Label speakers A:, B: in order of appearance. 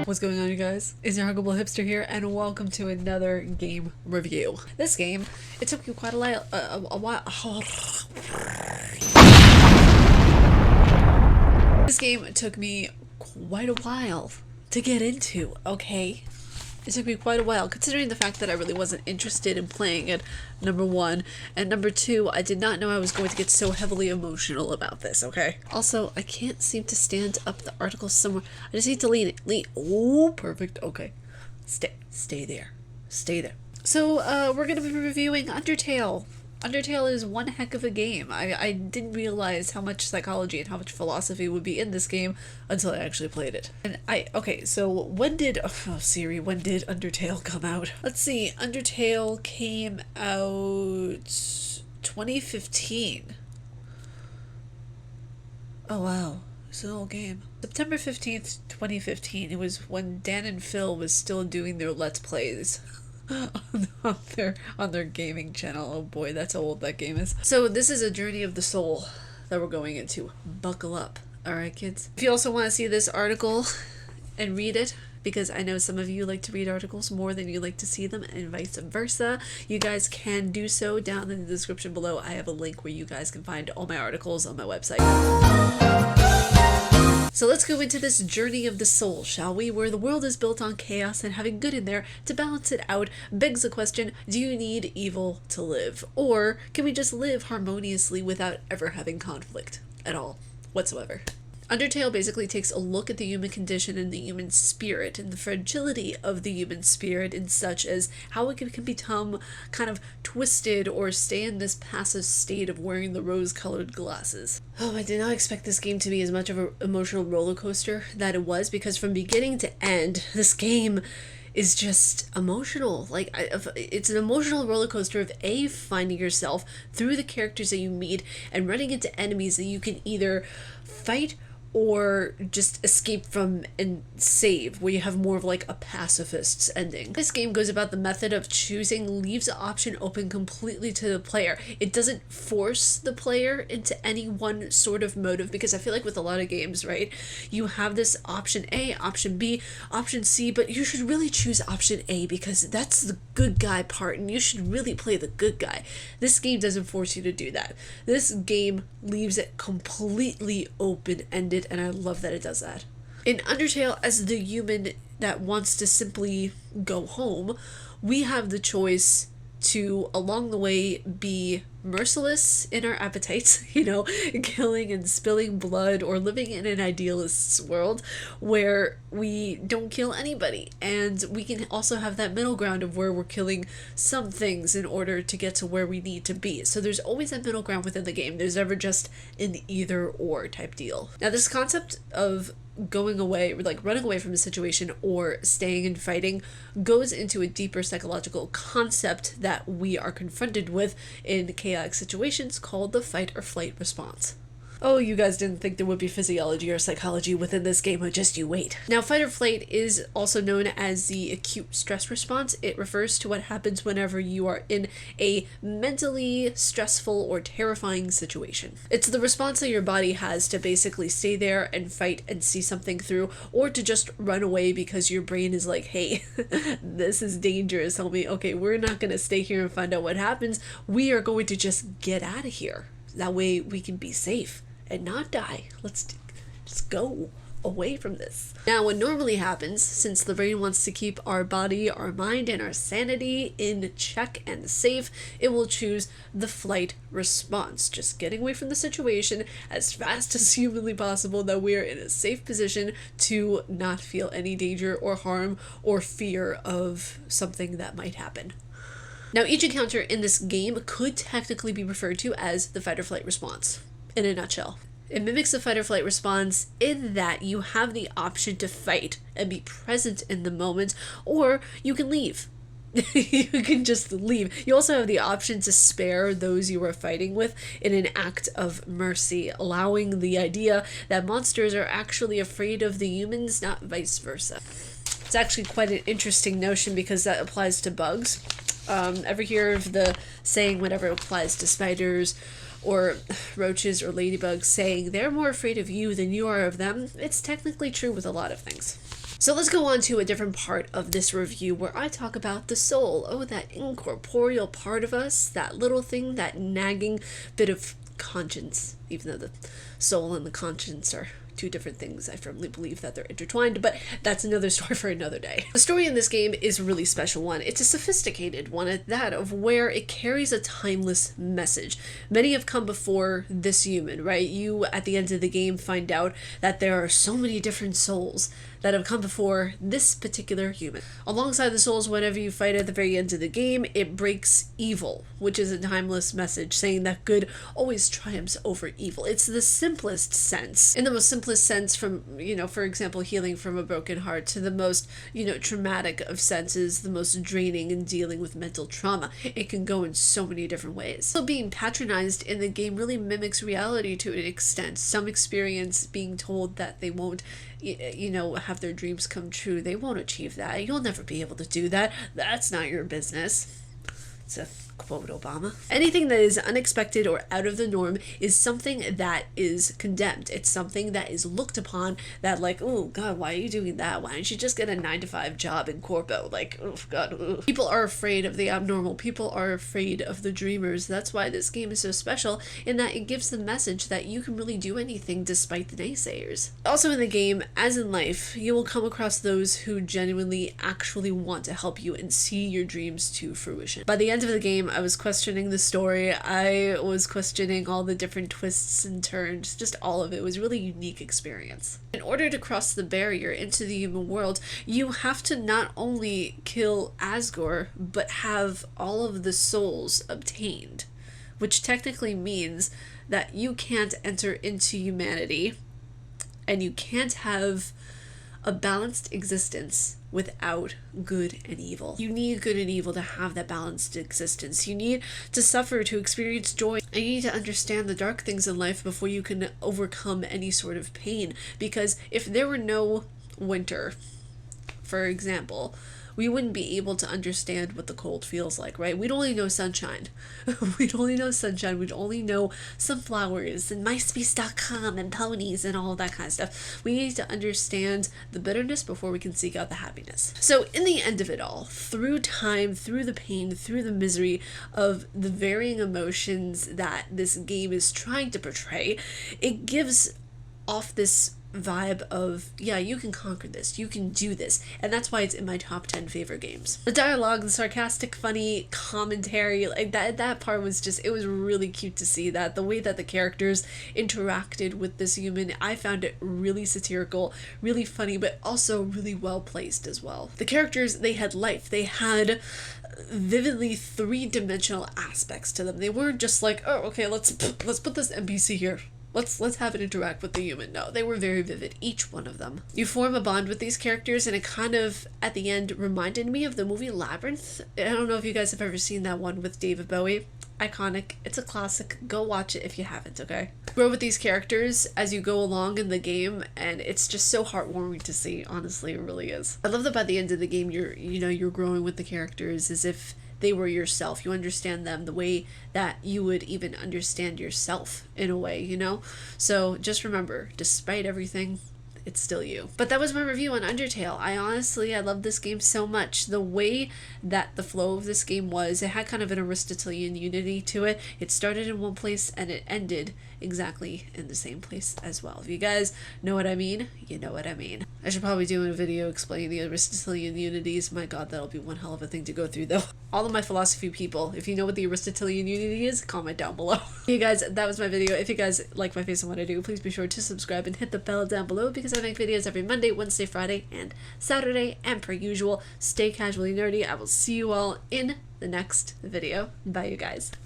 A: What's going on, you guys? It's your Huggable Hipster here, and welcome to another game review. This game, it took me quite a while. This game took me quite a while to get into, okay? It took me quite a while, considering the fact that I really wasn't interested in playing it, number one. And number two, I did not know I was going to get so heavily emotional about this, okay? Also, I can't seem to stand up the article somewhere. I just need to lean it. Lean. Oh, perfect. Okay. Stay there. Stay there. So, we're going to be reviewing Undertale. Undertale is one heck of a game. I didn't realize how much psychology and how much philosophy would be in this game until I actually played it. And okay, so when did Undertale come out? Let's see, Undertale came out 2015. Oh wow, it's an old game. September 15th, 2015. It was when Dan and Phil was still doing their Let's Plays. on their gaming channel. Oh boy, that's how old that game is. So this is a journey of the soul that we're going into. Buckle up, alright kids? If you also want to see this article and read it, because I know some of you like to read articles more than you like to see them, and vice versa, you guys can do so down in the description below. I have a link where you guys can find all my articles on my website. So let's go into this journey of the soul, shall we? Where the world is built on chaos, and having good in there to balance it out begs the question, do you need evil to live? Or can we just live harmoniously without ever having conflict at all whatsoever? Undertale basically takes a look at the human condition and the human spirit and the fragility of the human spirit, in such as how it can become kind of twisted or stay in this passive state of wearing the rose-colored glasses. Oh, I did not expect this game to be as much of an emotional roller coaster that it was, because from beginning to end, this game is just emotional. Like, it's an emotional roller coaster of finding yourself through the characters that you meet and running into enemies that you can either fight or just escape from and save, where you have more of like a pacifist's ending. This game goes about the method of choosing, leaves the option open completely to the player. It doesn't force the player into any one sort of motive, because I feel like with a lot of games, right, you have this option A, option B, option C, but you should really choose option A because that's the good guy part and you should really play the good guy. This game doesn't force you to do that. This game leaves it completely open-ended, and I love that it does that. In Undertale, as the human that wants to simply go home, we have the choice to, along the way, be merciless in our appetites, you know, killing and spilling blood, or living in an idealist's world where we don't kill anybody. And we can also have that middle ground of where we're killing some things in order to get to where we need to be. So there's always a middle ground within the game. There's never just an either or type deal. Now, this concept of going away, like running away from a situation or staying and fighting, goes into a deeper psychological concept that we are confronted with in chaotic situations called the fight or flight response. Oh, you guys didn't think there would be physiology or psychology within this game, but just you wait. Now, fight or flight is also known as the acute stress response. It refers to what happens whenever you are in a mentally stressful or terrifying situation. It's the response that your body has to basically stay there and fight and see something through, or to just run away because your brain is like, hey, this is dangerous. Tell me, okay, we're not going to stay here and find out what happens. We are going to just get out of here. That way we can be safe and not die. Let's just go away from this. Now, what normally happens, since the brain wants to keep our body, our mind, and our sanity in check and safe, it will choose the flight response, just getting away from the situation as fast as humanly possible, that we are in a safe position to not feel any danger or harm or fear of something that might happen. Now, each encounter in this game could technically be referred to as the fight or flight response, in a nutshell. It mimics the fight or flight response in that you have the option to fight and be present in the moment, or you can leave. You can just leave. You also have the option to spare those you are fighting with in an act of mercy, allowing the idea that monsters are actually afraid of the humans, not vice versa. It's actually quite an interesting notion, because that applies to bugs. Ever hear of the saying, whenever it applies to spiders or roaches or ladybugs, saying they're more afraid of you than you are of them? It's technically true with a lot of things. So let's go on to a different part of this review where I talk about the soul. Oh, that incorporeal part of us, that little thing, that nagging bit of conscience, even though the soul and the conscience are two different things. I firmly believe that they're intertwined, but that's another story for another day. The story in this game is a really special one. It's a sophisticated one at that, of where it carries a timeless message. Many have come before this human, right? You, at the end of the game, find out that there are so many different souls that have come before this particular human. Alongside the souls, whenever you fight at the very end of the game, it breaks evil, which is a timeless message saying that good always triumphs over evil. It's the simplest sense. In the most simplest sense, from, for example, healing from a broken heart, to the most, traumatic of senses, the most draining in dealing with mental trauma. It can go in so many different ways. So being patronized in the game really mimics reality to an extent. Some experience being told that they won't have their dreams come true. They won't achieve that. You'll never be able to do that. That's not your business. It's a quote Obama. Anything that is unexpected or out of the norm is something that is condemned. It's something that is looked upon, that like, oh God, why are you doing that? Why don't you just get a 9-to-5 job in corpo? Like, oh God. Ugh. People are afraid of the abnormal. People are afraid of the dreamers. That's why this game is so special, in that it gives the message that you can really do anything despite the naysayers. Also in the game, as in life, you will come across those who genuinely actually want to help you and see your dreams to fruition. By the end of the game, I was questioning the story. I was questioning all the different twists and turns, just all of it. It was a really unique experience. In order to cross the barrier into the human world, you have to not only kill Asgore, but have all of the souls obtained, which technically means that you can't enter into humanity, and you can't have a balanced existence without good and evil. You need good and evil to have that balanced existence. You need to suffer to experience joy. And you need to understand the dark things in life before you can overcome any sort of pain. Because if there were no winter, for example, we wouldn't be able to understand what the cold feels like, right? We'd only know sunshine. We'd only know sunshine. We'd only know sunflowers and MySpace.com and ponies and all of that kind of stuff. We need to understand the bitterness before we can seek out the happiness. So in the end of it all, through time, through the pain, through the misery of the varying emotions that this game is trying to portray, it gives off this vibe of, yeah, you can conquer this, you can do this, and that's why it's in my top 10 favorite games. The dialogue, the sarcastic, funny commentary, like that part was just, it was really cute to see that. The way that the characters interacted with this human, I found it really satirical, really funny, but also really well placed as well. The characters, they had life, they had vividly three-dimensional aspects to them. They weren't just like, oh, okay, let's put this NPC here. Let's have it interact with the human. No, they were very vivid, each one of them. You form a bond with these characters, and it kind of, at the end, reminded me of the movie Labyrinth. I don't know if you guys have ever seen that one with David Bowie. Iconic. It's a classic. Go watch it if you haven't, okay? Grow with these characters as you go along in the game, and it's just so heartwarming to see. Honestly, it really is. I love that by the end of the game, you're growing with the characters as if they were yourself. You understand them the way that you would even understand yourself in a way, So just remember, despite everything, it's still you. But that was my review on Undertale. I love this game so much. The way that the flow of this game was, it had kind of an Aristotelian unity to it. It started in one place and it ended exactly in the same place as well. If you guys know what I mean, you know what I mean. I should probably do a video explaining the Aristotelian unities. My God, that'll be one hell of a thing to go through though. All of my philosophy people, if you know what the Aristotelian unity is, comment down below. Hey guys, that was my video. If you guys like my face and what I do, please be sure to subscribe and hit the bell down below, because I make videos every Monday, Wednesday, Friday, and Saturday. And per usual, stay casually nerdy. I will see you all in the next video. Bye, you guys.